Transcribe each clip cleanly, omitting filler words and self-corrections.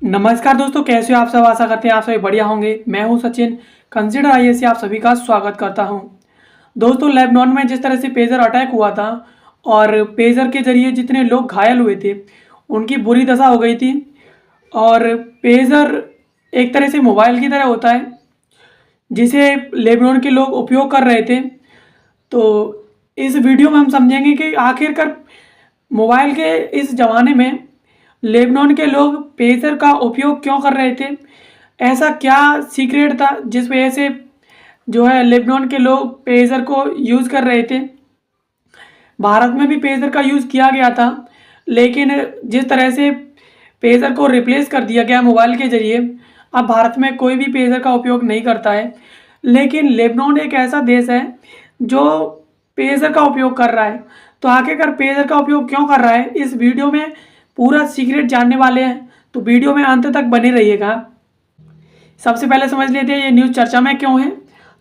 नमस्कार दोस्तों, कैसे हो आप सब। आशा करते हैं आप सभी बढ़िया होंगे। मैं हूं सचिन, कंसिडर आईएएस से आप सभी का स्वागत करता हूं। दोस्तों, लेबनान में जिस तरह से पेजर अटैक हुआ था और पेजर के जरिए जितने लोग घायल हुए थे उनकी बुरी दशा हो गई थी। और पेजर एक तरह से मोबाइल की तरह होता है जिसे लेबनान के लोग उपयोग कर रहे थे। तो इस वीडियो में हम समझेंगे कि आखिरकार मोबाइल के इस ज़माने में लेबनान के लोग पेजर का उपयोग क्यों कर रहे थे। ऐसा क्या सीक्रेट था जिस वजह से जो है लेबनान के लोग पेजर को यूज़ कर रहे थे। भारत में भी पेजर का यूज़ किया गया था, लेकिन जिस तरह से पेजर को रिप्लेस कर दिया गया मोबाइल के ज़रिए, अब भारत में कोई भी पेजर का उपयोग नहीं करता है। लेकिन लेबनान एक ऐसा देश है जो पेजर का उपयोग कर रहा है। तो आखिरकार पेजर का उपयोग क्यों कर रहा है, इस वीडियो में पूरा सीक्रेट जानने वाले हैं। तो वीडियो में अंत तक बने रहिएगा। सबसे पहले समझ लेते हैं ये न्यूज़ चर्चा में क्यों है।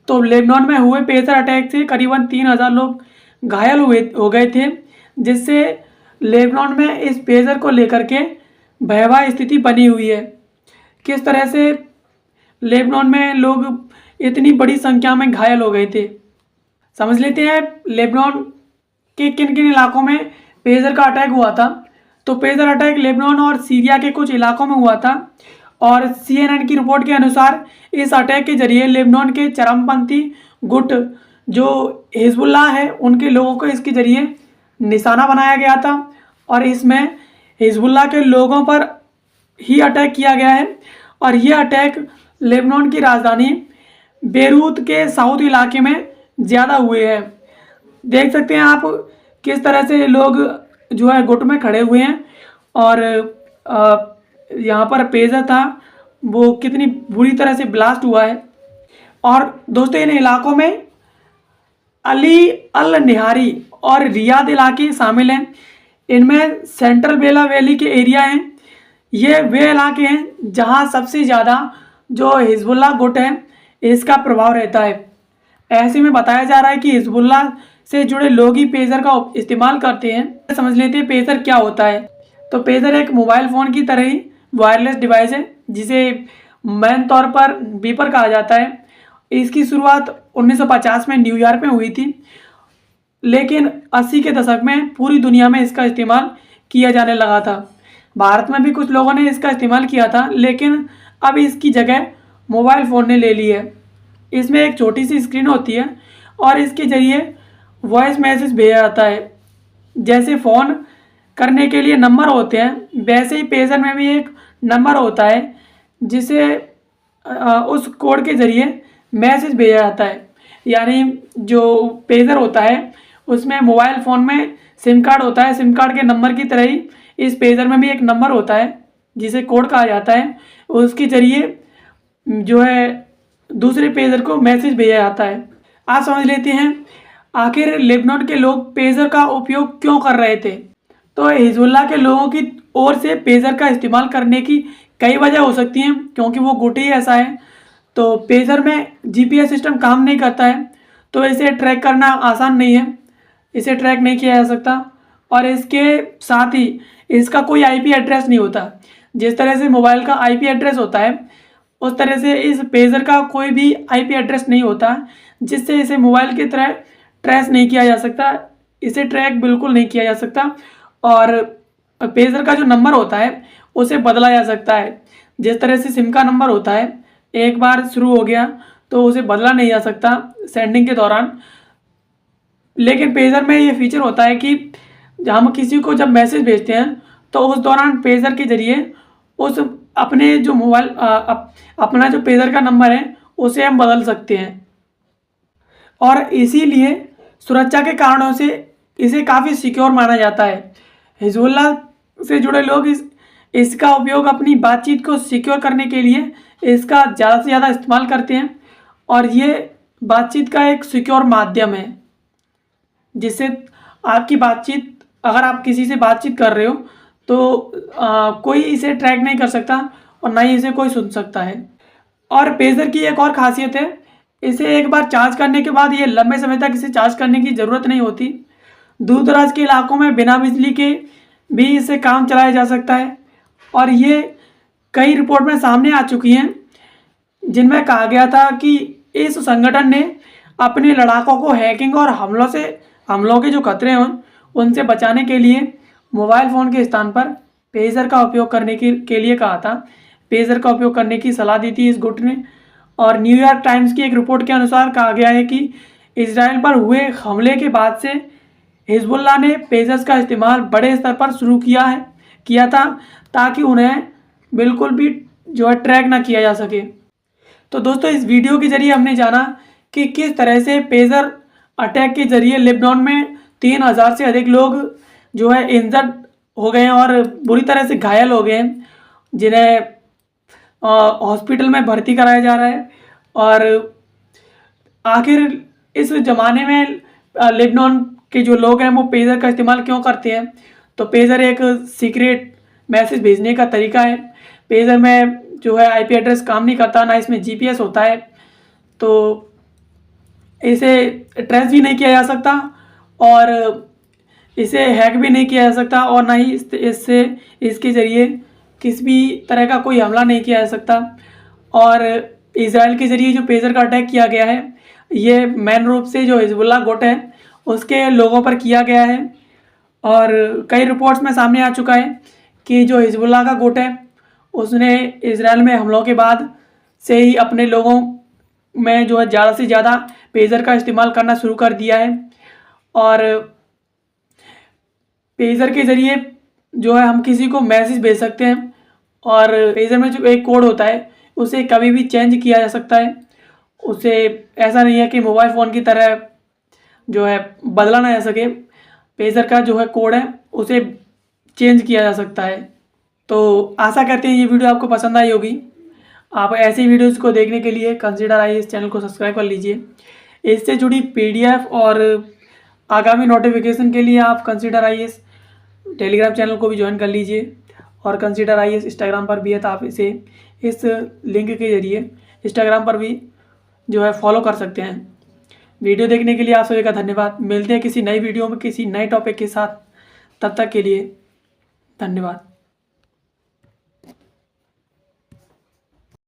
तो लेबनान में हुए पेजर अटैक से करीबन 3000 लोग घायल हो गए थे, जिससे लेबनान में इस पेजर को लेकर के भयावह स्थिति बनी हुई है। किस तरह से लेबनान में लोग इतनी बड़ी संख्या में घायल हो गए थे, समझ लेते हैं लेबनान के किन किन इलाकों में पेजर का अटैक हुआ था। तो पेजर अटैक लेबनान और सीरिया के कुछ इलाकों में हुआ था और CNN की रिपोर्ट के अनुसार इस अटैक के जरिए लेबनान के चरमपंथी गुट जो हिजबुल्लाह है उनके लोगों को इसके जरिए निशाना बनाया गया था और इसमें हिजबुल्लाह के लोगों पर ही अटैक किया गया है। और यह अटैक लेबनान की राजधानी बेरूत के साउथ इलाके में ज़्यादा हुए हैं। देख सकते हैं आप किस तरह से लोग जो है गुट में खड़े हुए हैं और यहाँ पर पेजर था वो कितनी बुरी तरह से ब्लास्ट हुआ है। और दोस्तों, इन इलाकों में अली अल निहारी और रियाद इलाके शामिल हैं। इनमें सेंट्रल बेला वैली के एरिया हैं। ये वे इलाके हैं जहाँ सबसे ज़्यादा जो हिजबुल्लाह गुट है इसका प्रभाव रहता है। ऐसे में बताया जा रहा है कि हिजबुल्लाह से जुड़े लोग ही पेजर का इस्तेमाल करते हैं। समझ लेते हैं पेजर क्या होता है। तो पेजर एक मोबाइल फ़ोन की तरह ही वायरलेस डिवाइस है जिसे मेन तौर पर बीपर कहा जाता है। इसकी शुरुआत 1950 में न्यूयॉर्क में हुई थी, लेकिन 80 के दशक में पूरी दुनिया में इसका इस्तेमाल किया जाने लगा था। भारत में भी कुछ लोगों ने इसका इस्तेमाल किया था, लेकिन अब इसकी जगह मोबाइल फ़ोन ने ले ली है। इसमें एक छोटी सी स्क्रीन होती है और इसके ज़रिए वॉइस मैसेज भेजा जाता है। जैसे फ़ोन करने के लिए नंबर होते हैं, वैसे ही पेजर में भी एक नंबर होता है जिसे उस कोड के ज़रिए मैसेज भेजा जाता है। यानी जो पेजर होता है उसमें मोबाइल फ़ोन में सिम कार्ड होता है। सिम कार्ड के नंबर की तरह ही इस पेजर में भी एक नंबर होता है जिसे कोड कहा जाता है। उसके ज़रिए जो है दूसरे पेजर को मैसेज भेजा जाता है। आप समझ लेते हैं आखिर लेबनान के लोग पेजर का उपयोग क्यों कर रहे थे। तो हिजबुल्लाह के लोगों की ओर से पेजर का इस्तेमाल करने की कई वजह हो सकती हैं, क्योंकि वो गुट ही ऐसा है। तो पेजर में GPS सिस्टम काम नहीं करता है, तो इसे ट्रैक करना आसान नहीं है, इसे ट्रैक नहीं किया जा सकता। और इसके साथ ही इसका कोई IP एड्रेस नहीं होता। जिस तरह से मोबाइल का IP एड्रेस होता है उस तरह से इस पेजर का कोई भी IP एड्रेस नहीं होता, जिससे इसे मोबाइल की तरह ट्रेस नहीं किया जा सकता। इसे ट्रैक बिल्कुल नहीं किया जा सकता। और पेजर का जो नंबर होता है उसे बदला जा सकता है। जिस तरह से सिम का नंबर होता है, एक बार शुरू हो गया तो उसे बदला नहीं जा सकता सेंडिंग के दौरान। लेकिन पेजर में ये फीचर होता है कि हम किसी को जब मैसेज भेजते हैं तो उस दौरान पेजर के ज़रिए उस अपने जो मोबाइल अपना जो पेजर का नंबर है उसे हम बदल सकते हैं। और इसीलिए सुरक्षा के कारणों से इसे काफ़ी सिक्योर माना जाता है। हिजबुल्लाह से जुड़े लोग इसका उपयोग अपनी बातचीत को सिक्योर करने के लिए इसका ज़्यादा से ज़्यादा इस्तेमाल करते हैं। और ये बातचीत का एक सिक्योर माध्यम है जिससे आपकी बातचीत, अगर आप किसी से बातचीत कर रहे हो तो कोई इसे ट्रैक नहीं कर सकता और ना ही इसे कोई सुन सकता है। और पेजर की एक और ख़ासियत है, इसे एक बार चार्ज करने के बाद ये लंबे समय तक इसे चार्ज करने की ज़रूरत नहीं होती। दूर दराज के इलाकों में बिना बिजली के भी इससे काम चलाया जा सकता है। और ये कई रिपोर्ट में सामने आ चुकी हैं, जिनमें कहा गया था कि इस संगठन ने अपने लड़ाकों को हैकिंग और हमलों के जो खतरे हैं उनसे बचाने के लिए मोबाइल फ़ोन के स्थान पर पेजर का उपयोग करने के लिए कहा था। पेजर का उपयोग करने की सलाह दी थी इस गुट ने। और न्यूयॉर्क टाइम्स की एक रिपोर्ट के अनुसार कहा गया है कि इजराइल पर हुए हमले के बाद से हिजबुल्लाह ने पेजर्स का इस्तेमाल बड़े स्तर पर शुरू किया था, ताकि उन्हें बिल्कुल भी जो है ट्रैक ना किया जा सके। तो दोस्तों, इस वीडियो के जरिए हमने जाना कि किस तरह से पेजर अटैक के जरिए लेबनान में 3000 से अधिक लोग जो है इंजर्ड हो गए हैं और बुरी तरह से घायल हो गए हैं, जिन्हें हॉस्पिटल में भर्ती कराया जा रहा है। और आखिर इस ज़माने में लेबनान के जो लोग हैं वो पेजर का इस्तेमाल क्यों करते हैं? तो पेजर एक सीक्रेट मैसेज भेजने का तरीका है। पेजर में जो है आईपी एड्रेस काम नहीं करता, ना इसमें जीपीएस होता है, तो इसे ट्रेस भी नहीं किया जा सकता और इसे हैक भी नहीं किया जा सकता, और ना ही इसके ज़रिए किसी भी तरह का कोई हमला नहीं किया जा सकता। और इजराइल के ज़रिए जो पेजर का अटैक किया गया है, ये मेन रूप से जो हिजबुल्लाह गुट है उसके लोगों पर किया गया है। और कई रिपोर्ट्स में सामने आ चुका है कि जो हिजबुल्लाह का गुट है उसने इजराइल में हमलों के बाद से ही अपने लोगों में जो है ज़्यादा से ज़्यादा पेजर का इस्तेमाल करना शुरू कर दिया है। और पेजर के ज़रिए जो है हम किसी को मैसेज भेज सकते हैं, और पेजर में जो एक कोड होता है उसे कभी भी चेंज किया जा सकता है। उसे ऐसा नहीं है कि मोबाइल फ़ोन की तरह जो है बदला ना जा सके। पेजर का जो है कोड है उसे चेंज किया जा सकता है। तो आशा करते हैं ये वीडियो आपको पसंद आई होगी। आप ऐसी वीडियोस को देखने के लिए कंसीडर आईएएस चैनल को सब्सक्राइब कर लीजिए। इससे जुड़ी पीडीएफ और आगामी नोटिफिकेशन के लिए आप कंसीडर आईएएस टेलीग्राम चैनल को भी ज्वाइन कर लीजिए, और कंसीडर आईएएस इंस्टाग्राम पर भी है, तो आप इसे इस लिंक के जरिए इंस्टाग्राम पर भी जो है फॉलो कर सकते हैं। वीडियो देखने के लिए आप सभी का धन्यवाद। मिलते हैं किसी नई वीडियो में किसी नए टॉपिक के साथ। तब तक के लिए धन्यवाद।